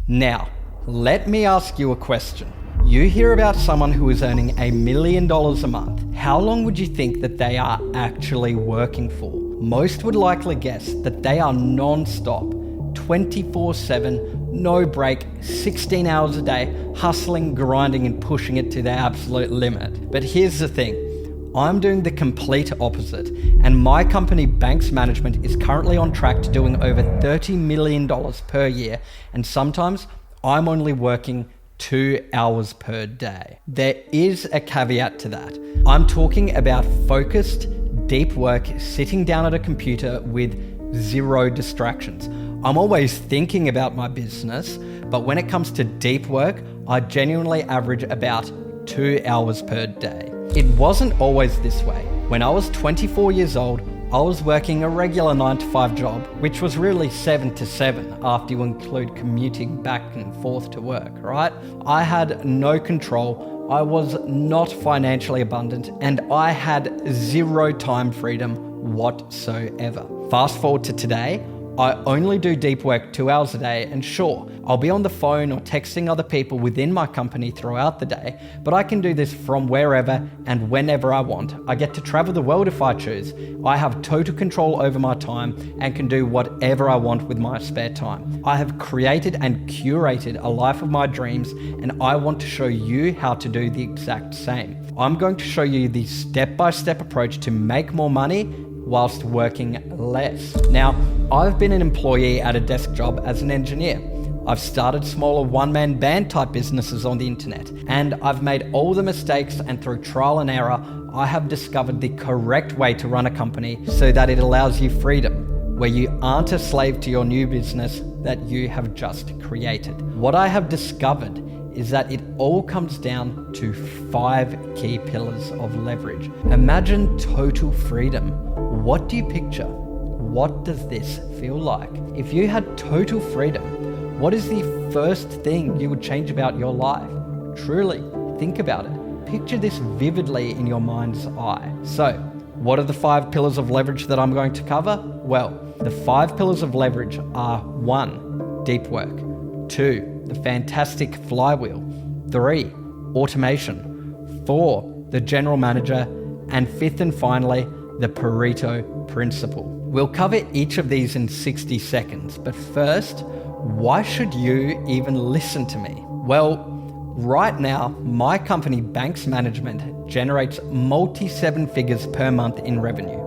Now, let me ask you a question. You hear about someone who is earning $1 million a month. How long would you think that they are actually working for? Most would likely guess that they are non-stop, 24/7, no break, 16 hours a day, hustling, grinding, and pushing it to their absolute limit. But here's the thing. I'm doing the complete opposite, and my company Banx Management is currently on track to doing over $30 million per year, and sometimes I'm only working 2 hours per day. There is a caveat to that. I'm talking about focused, deep work, sitting down at a computer with 0 distractions. I'm always thinking about my business, but when it comes to deep work, I genuinely average about 2 hours per day. It wasn't always this way. When I was 24 years old, I was working a regular 9-to-5 job, which was really 7 to 7 after you include commuting back and forth to work, right? I had no control, I was not financially abundant, and I had 0 time freedom whatsoever. Fast forward to today, I only do deep work 2 hours a day, and sure, I'll be on the phone or texting other people within my company throughout the day, but I can do this from wherever and whenever I want. I get to travel the world if I choose. I have total control over my time and can do whatever I want with my spare time. I have created and curated a life of my dreams, and I want to show you how to do the exact same. I'm going to show you the step-by-step approach to make more money whilst working less. Now, I've been an employee at a desk job as an engineer. I've started smaller one-man band type businesses on the internet, and I've made all the mistakes, and through trial and error, I have discovered the correct way to run a company so that it allows you freedom, where you aren't a slave to your new business that you have just created. What I have discovered is that it all comes down to 5 key pillars of leverage. Imagine total freedom. What do you picture? What does this feel like? If you had total freedom, what is the first thing you would change about your life? Truly, think about it. Picture this vividly in your mind's eye. So, what are the 5 pillars of leverage that I'm going to cover? Well, the 5 pillars of leverage are 1, deep work, 2, the fantastic flywheel, 3, automation, 4, the general manager, and 5th and finally, the Pareto principle. We'll cover each of these in 60 seconds, but first, why should you even listen to me? Well, right now, my company Banx Management generates multi-7 figures per month in revenue.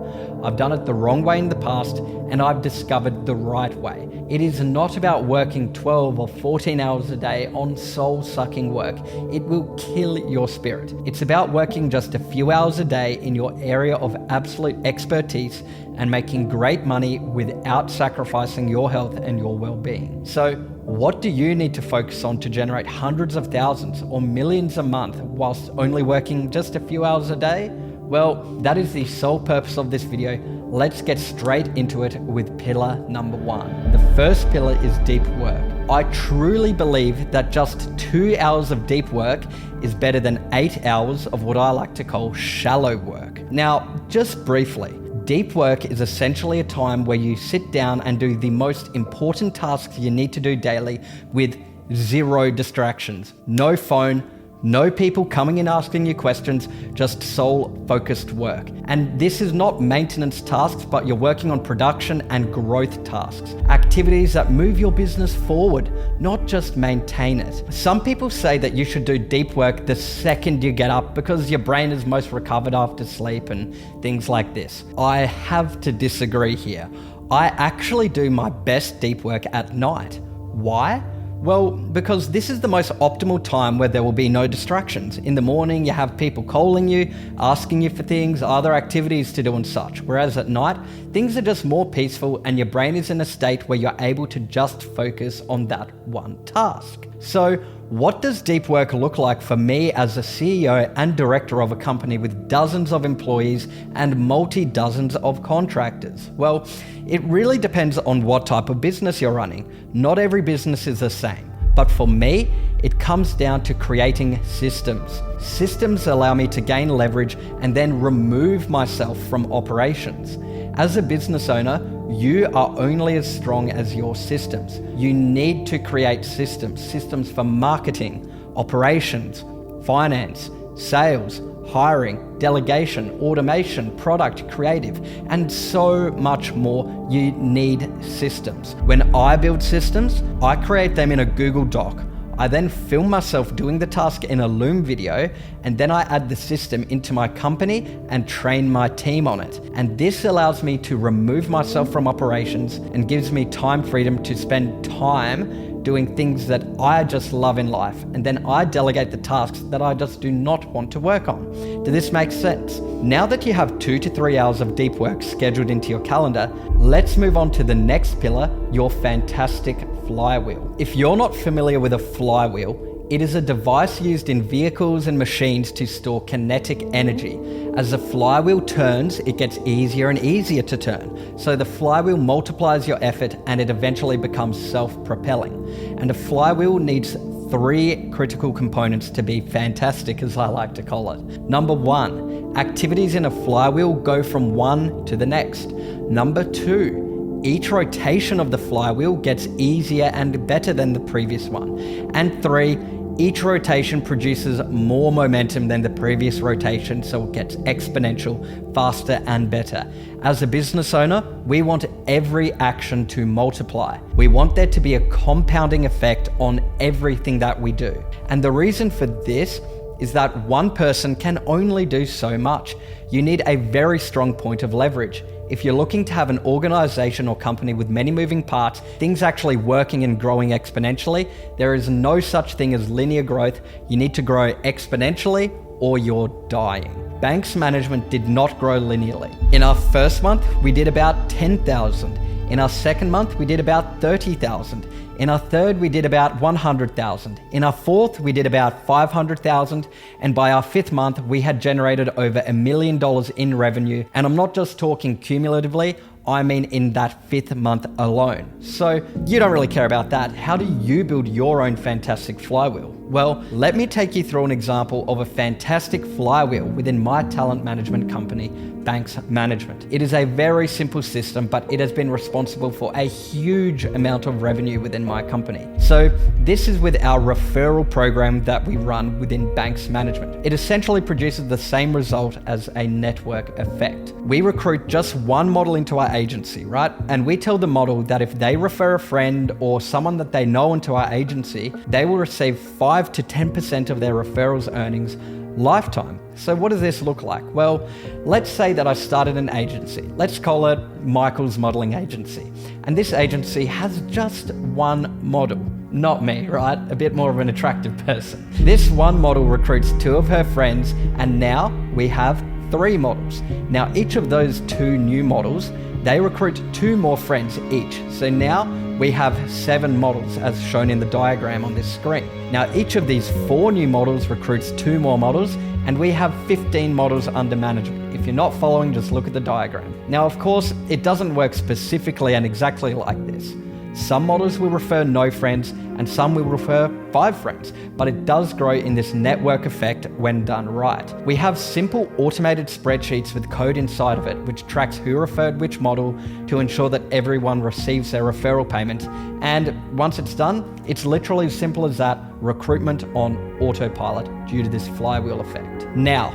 I've done it the wrong way in the past, and I've discovered the right way. It is not about working 12 or 14 hours a day on soul-sucking work. It will kill your spirit. It's about working just a few hours a day in your area of absolute expertise and making great money without sacrificing your health and your well-being. So, what do you need to focus on to generate hundreds of thousands or millions a month whilst only working just a few hours a day? Well, that is the sole purpose of this video. Let's get straight into it with pillar number 1. The first pillar is deep work. I truly believe that just 2 hours of deep work is better than 8 hours of what I like to call shallow work. Now, just briefly, deep work is essentially a time where you sit down and do the most important tasks you need to do daily with 0 distractions. No phone, no people coming in asking you questions, just sole-focused work. And this is not maintenance tasks, but you're working on production and growth tasks. Activities that move your business forward, not just maintain it. Some people say that you should do deep work the second you get up because your brain is most recovered after sleep and things like this. I have to disagree here. I actually do my best deep work at night. Why? Well, because this is the most optimal time where there will be no distractions. In the morning, you have people calling you, asking you for things, other activities to do and such. Whereas at night, things are just more peaceful and your brain is in a state where you're able to just focus on that one task. So, what does deep work look like for me as a CEO and director of a company with dozens of employees and multi-dozens of contractors? Well, it really depends on what type of business you're running. Not every business is the same. But for me, it comes down to creating systems. Systems allow me to gain leverage and then remove myself from operations. As a business owner, You are only as strong as your systems. You need to create systems for marketing, operations, finance, sales, hiring, delegation, automation, product, creative, and so much more. You need systems. When I build systems, I create them in a Google Doc. I then film myself doing the task in a Loom video, and then I add the system into my company and train my team on it. And this allows me to remove myself from operations and gives me time freedom to spend time doing things that I just love in life. And then I delegate the tasks that I just do not want to work on. Does this make sense? Now that you have 2 to 3 hours of deep work scheduled into your calendar, let's move on to the next pillar, your fantastic flywheel. If you're not familiar with a flywheel, it is a device used in vehicles and machines to store kinetic energy. As the flywheel turns, it gets easier and easier to turn. So the flywheel multiplies your effort and it eventually becomes self-propelling. And a flywheel needs 3 critical components to be fantastic, as I like to call it. Number 1, activities in a flywheel go from one to the next. Number 2, each rotation of the flywheel gets easier and better than the previous one. And 3, each rotation produces more momentum than the previous rotation, so it gets exponential, faster and better. As a business owner, we want every action to multiply. We want there to be a compounding effect on everything that we do. And the reason for this is that one person can only do so much. You need a very strong point of leverage. If you're looking to have an organization or company with many moving parts, things actually working and growing exponentially, there is no such thing as linear growth. You need to grow exponentially or you're dying. Banx management did not grow linearly. In our first month, we did about 10,000. In our second month, we did about 30,000. In our third, we did about 100,000. In our fourth, we did about 500,000. And by our fifth month, we had generated over $1 million in revenue. And I'm not just talking cumulatively, I mean in that fifth month alone. So you don't really care about that. How do you build your own fantastic flywheel? Well, let me take you through an example of a fantastic flywheel within my talent management company, Banx Management. It is a very simple system, but it has been responsible for a huge amount of revenue within my company. So this is with our referral program that we run within Banx Management. It essentially produces the same result as a network effect. We recruit just one model into our agency, right? And we tell the model that if they refer a friend or someone that they know into our agency, they will receive 5 to 10% of their referrals earnings lifetime. So what does this look like? Well, let's say that I started an agency. Let's call it Michael's Modeling Agency. And this agency has just one model. Not me, right? A bit more of an attractive person. This one model recruits 2 of her friends, and now we have 3 models. Now each of those 2 new models, they recruit 2 more friends each. So now we have 7 models as shown in the diagram on this screen. Now each of these 4 new models recruits 2 more models, and we have 15 models under management. If you're not following, just look at the diagram. Now of course, it doesn't work specifically and exactly like this. Some models will refer no friends and some will refer 5 friends, but it does grow in this network effect when done right. We have simple automated spreadsheets with code inside of it, which tracks who referred which model to ensure that everyone receives their referral payment. And once it's done, it's literally as simple as that, recruitment on autopilot due to this flywheel effect. Now,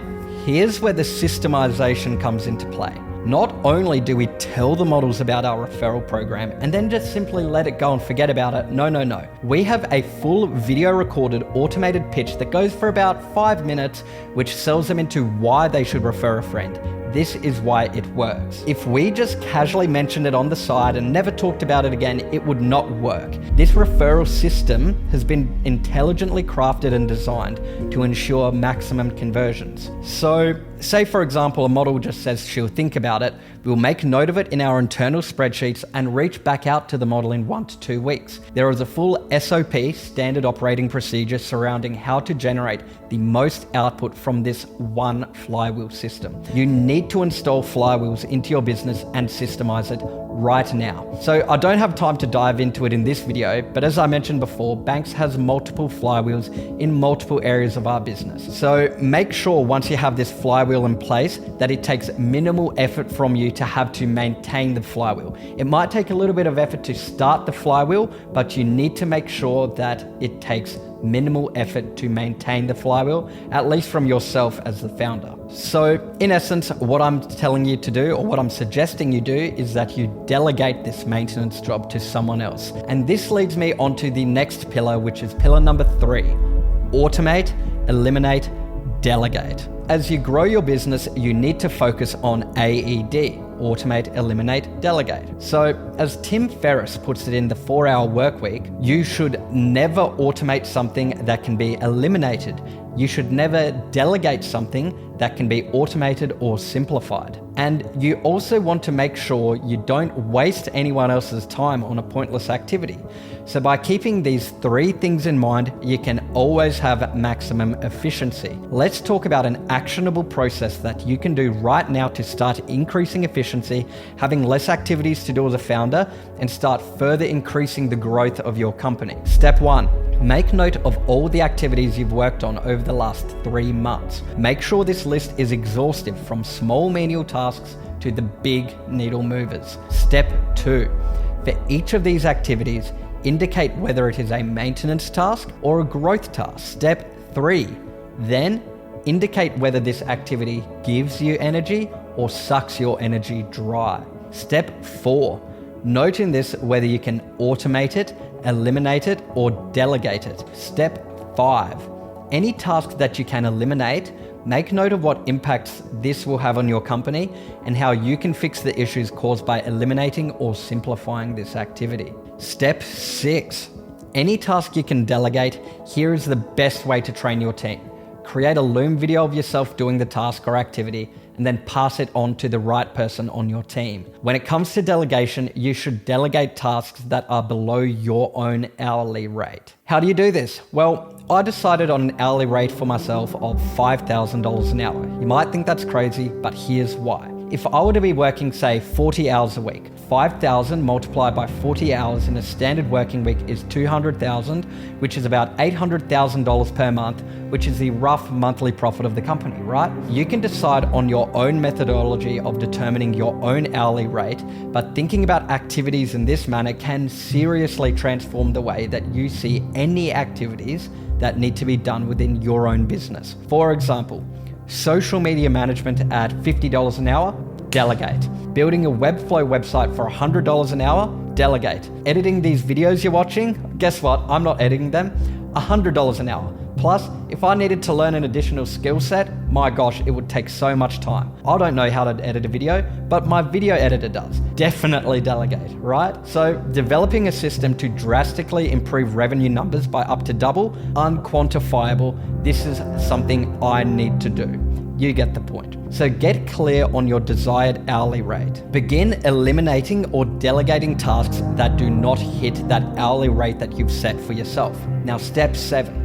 here's where the systemization comes into play. Not only do we tell the models about our referral program and then just simply let it go and forget about it, no. We have a full video recorded automated pitch that goes for about 5 minutes, which sells them into why they should refer a friend. This is why it works. If we just casually mentioned it on the side and never talked about it again, it would not work. This referral system has been intelligently crafted and designed to ensure maximum conversions. So, say for example, a model just says she'll think about it, we'll make note of it in our internal spreadsheets and reach back out to the model in 1 to 2 weeks. There is a full SOP, standard operating procedure, surrounding how to generate the most output from this one flywheel system. You need to install flywheels into your business and systemize it right now. So I don't have time to dive into it in this video, but as I mentioned before, Banx has multiple flywheels in multiple areas of our business. So make sure once you have this flywheel in place that it takes minimal effort from you to have to maintain the flywheel. It might take a little bit of effort to start the flywheel, but you need to make sure that it takes minimal effort to maintain the flywheel, at least from yourself as the founder. So in essence, what I'm telling you to do, or what I'm suggesting you do, is that you delegate this maintenance job to someone else. And this leads me onto the next pillar, which is pillar number 3, automate, eliminate, delegate. As you grow your business, you need to focus on AED, automate, eliminate, delegate. So as Tim Ferriss puts it in the 4-Hour Workweek, you should never automate something that can be eliminated. You should never delegate something that can be automated or simplified. And you also want to make sure you don't waste anyone else's time on a pointless activity. So by keeping these 3 things in mind, you can always have maximum efficiency. Let's talk about an actionable process that you can do right now to start increasing efficiency, having less activities to do as a founder, and start further increasing the growth of your company. Step 1. Make note of all the activities you've worked on over the last 3 months. Make sure this list is exhaustive, from small menial tasks to the big needle movers. Step 2. For each of these activities, indicate whether it is a maintenance task or a growth task. Step 3. Then indicate whether this activity gives you energy or sucks your energy dry. Step 4. Note in this whether you can automate it, eliminate it, or delegate it. Step 5. Any task that you can eliminate, make note of what impacts this will have on your company and how you can fix the issues caused by eliminating or simplifying this activity. Step 6. Any task you can delegate, here is the best way to train your team. Create a Loom video of yourself doing the task or activity, and then pass it on to the right person on your team. When it comes to delegation, you should delegate tasks that are below your own hourly rate. How do you do this? Well, I decided on an hourly rate for myself of $5,000 an hour. You might think that's crazy, but here's why. If I were to be working, say, 40 hours a week, 5,000 multiplied by 40 hours in a standard working week is 200,000, which is about $800,000 per month, which is the rough monthly profit of the company, right? You can decide on your own methodology of determining your own hourly rate, but thinking about activities in this manner can seriously transform the way that you see any activities that need to be done within your own business. For example, social media management at $50 an hour, delegate. Building a Webflow website for $100 an hour, delegate. Editing these videos you're watching, guess what? I'm not editing them, $100 an hour. Plus, if I needed to learn an additional skill set, my gosh, it would take so much time. I don't know how to edit a video, but my video editor does. Definitely delegate, right? So developing a system to drastically improve revenue numbers by up to double, unquantifiable, this is something I need to do. You get the point. So get clear on your desired hourly rate. Begin eliminating or delegating tasks that do not hit that hourly rate that you've set for yourself. Now, step 7.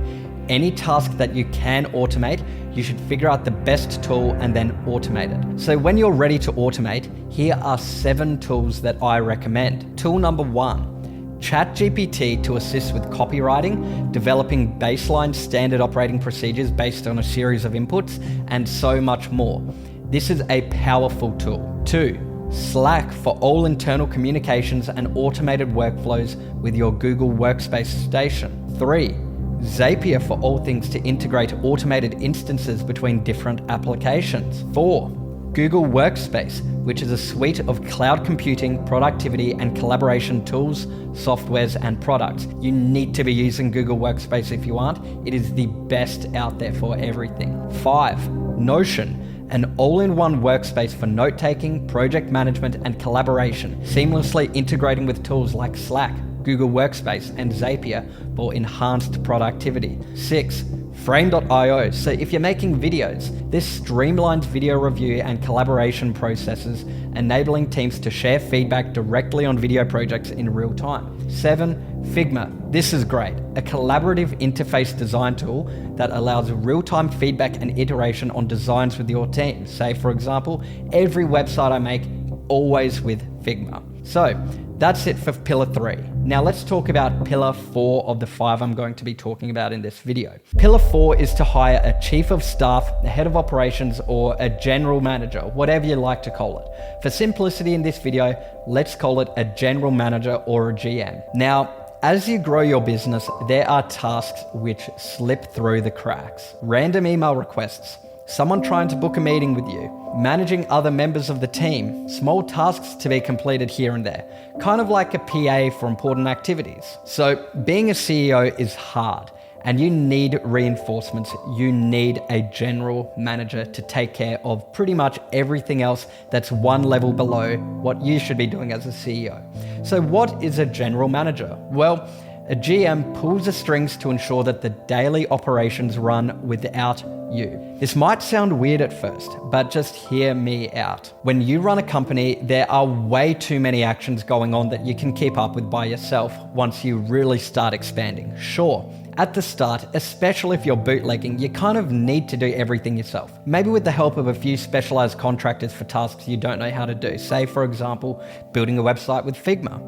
Any task that you can automate, you should figure out the best tool and then automate it. So when you're ready to automate, here are 7 tools that I recommend. Tool number 1, ChatGPT to assist with copywriting, developing baseline standard operating procedures based on a series of inputs, and so much more. This is a powerful tool. 2, Slack for all internal communications and automated workflows with your Google Workspace station. 3, Zapier for all things to integrate automated instances between different applications. 4, Google Workspace, which is a suite of cloud computing, productivity, and collaboration tools, softwares, and products. You need to be using Google Workspace if you aren't. It is the best out there for everything. 5, Notion, an all-in-one workspace for note-taking, project management, and collaboration, seamlessly integrating with tools like Slack, Google Workspace, and Zapier for enhanced productivity. 6, Frame.io. So if you're making videos, this streamlines video review and collaboration processes, enabling teams to share feedback directly on video projects in real time. 7, Figma. This is great. A collaborative interface design tool that allows real-time feedback and iteration on designs with your team. Say, for example, every website I make, always with Figma. So that's it for pillar 3. Now let's talk about pillar 4 of the 5 I'm going to be talking about in this video. Pillar 4 is to hire a chief of staff, a head of operations, or a general manager, whatever you like to call it. For simplicity in this video, let's call it a general manager or a GM. Now, as you grow your business, there are tasks which slip through the cracks. Random email requests, someone trying to book a meeting with you, managing other members of the team, small tasks to be completed here and there, kind of like a PA for important activities. So being a CEO is hard, and you need reinforcements. You need a general manager to take care of pretty much everything else that's one level below what you should be doing as a CEO. So what is a general manager? Well, a GM pulls the strings to ensure that the daily operations run without you. This might sound weird at first, but just hear me out. When you run a company, there are way too many actions going on that you can keep up with by yourself once you really start expanding. Sure, at the start, especially if you're bootlegging, you kind of need to do everything yourself. Maybe with the help of a few specialized contractors for tasks you don't know how to do. Say, for example, building a website with Figma.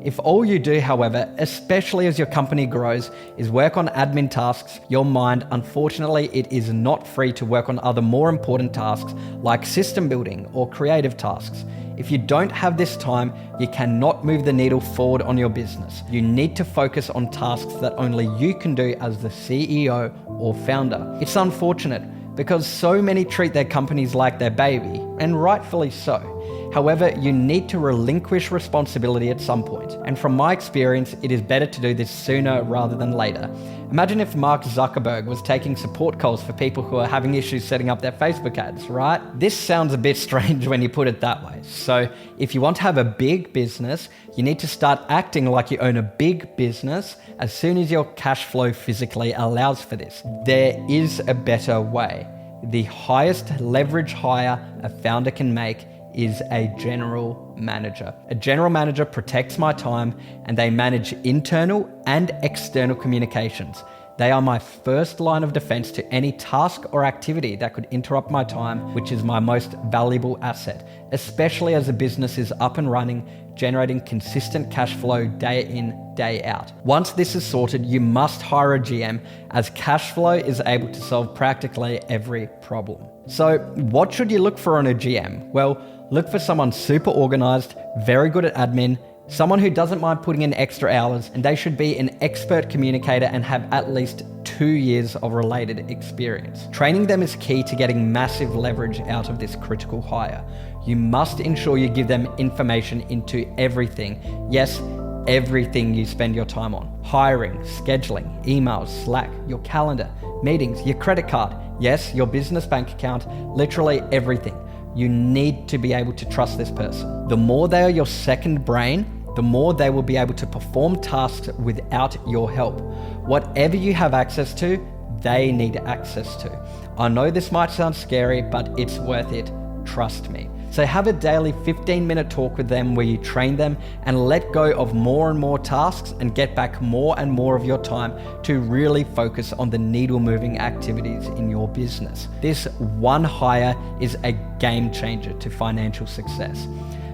If all you do, however, especially as your company grows, is work on admin tasks, your mind, unfortunately, it is not free to work on other more important tasks like system building or creative tasks. If you don't have this time, you cannot move the needle forward on your business. You need to focus on tasks that only you can do as the CEO or founder. It's unfortunate because so many treat their companies like their baby, and rightfully so. However, you need to relinquish responsibility at some point. And from my experience, it is better to do this sooner rather than later. Imagine if Mark Zuckerberg was taking support calls for people who are having issues setting up their Facebook ads, right? This sounds a bit strange when you put it that way. So if you want to have a big business, you need to start acting like you own a big business as soon as your cash flow physically allows for this. There is a better way. The highest leverage hire a founder can make is a general manager. A general manager protects my time, and they manage internal and external communications. They are my first line of defense to any task or activity that could interrupt my time, which is my most valuable asset, especially as a business is up and running, generating consistent cash flow day in, day out. Once this is sorted, you must hire a GM, as cash flow is able to solve practically every problem. So what should you look for in a GM? Well, look for someone super organized, very good at admin, someone who doesn't mind putting in extra hours, and they should be an expert communicator and have at least 2 years of related experience. Training them is key to getting massive leverage out of this critical hire. You must ensure you give them information into everything. Yes, everything you spend your time on. Hiring, scheduling, emails, Slack, your calendar, meetings, your credit card. Yes, your business bank account, literally everything. You need to be able to trust this person. The more they are your second brain, the more they will be able to perform tasks without your help. Whatever you have access to, they need access to. I know this might sound scary, but it's worth it. Trust me. So have a daily 15-minute talk with them where you train them and let go of more and more tasks and get back more and more of your time to really focus on the needle-moving activities in your business. This one hire is a game changer to financial success.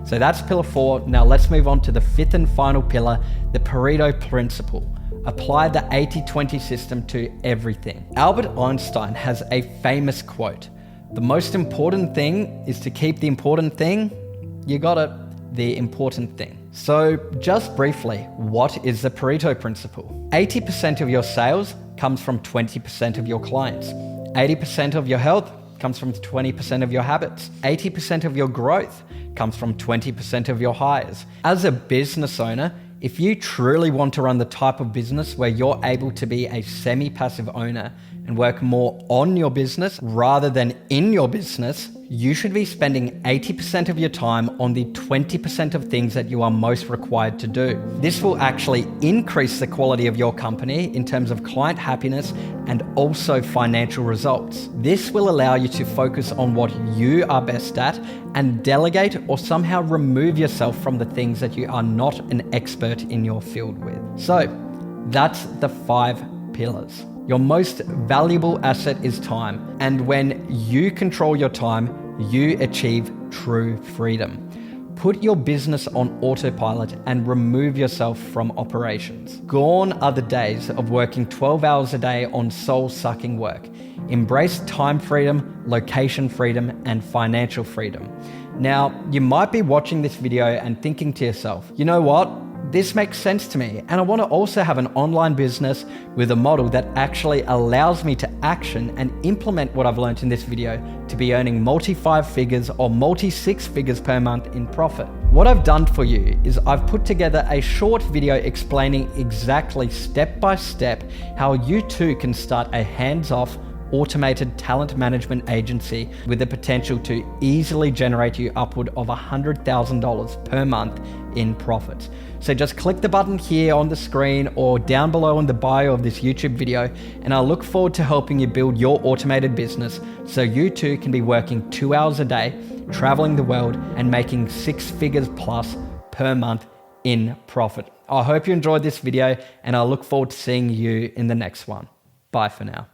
So that's pillar 4. Now let's move on to the 5th and final pillar, the Pareto principle. Apply the 80-20 system to everything. Albert Einstein has a famous quote: "The most important thing is to keep the important thing," you got it, the important thing. So just briefly, what is the Pareto principle? 80% of your sales comes from 20% of your clients. 80% of your health comes from 20% of your habits. 80% of your growth comes from 20% of your hires. As a business owner, if you truly want to run the type of business where you're able to be a semi-passive owner and work more on your business rather than in your business, you should be spending 80% of your time on the 20% of things that you are most required to do. This will actually increase the quality of your company in terms of client happiness and also financial results. This will allow you to focus on what you are best at and delegate or somehow remove yourself from the things that you are not an expert in your field with. So that's the 5 pillars. Your most valuable asset is time, and when you control your time, you achieve true freedom. Put your business on autopilot and remove yourself from operations. Gone are the days of working 12 hours a day on soul-sucking work. Embrace time freedom, location freedom, and financial freedom. Now, you might be watching this video and thinking to yourself, you know what? This makes sense to me, and I want to also have an online business with a model that actually allows me to action and implement what I've learned in this video to be earning multi-5 figures or multi-6 figures per month in profit. What I've done for you is I've put together a short video explaining exactly step by step how you too can start a hands-off automated talent management agency with the potential to easily generate you upward of $100,000 per month in profits. So just click the button here on the screen or down below in the bio of this YouTube video, and I look forward to helping you build your automated business so you too can be working 2 hours a day, traveling the world, and making 6 figures plus per month in profit. I hope you enjoyed this video, and I look forward to seeing you in the next one. Bye for now.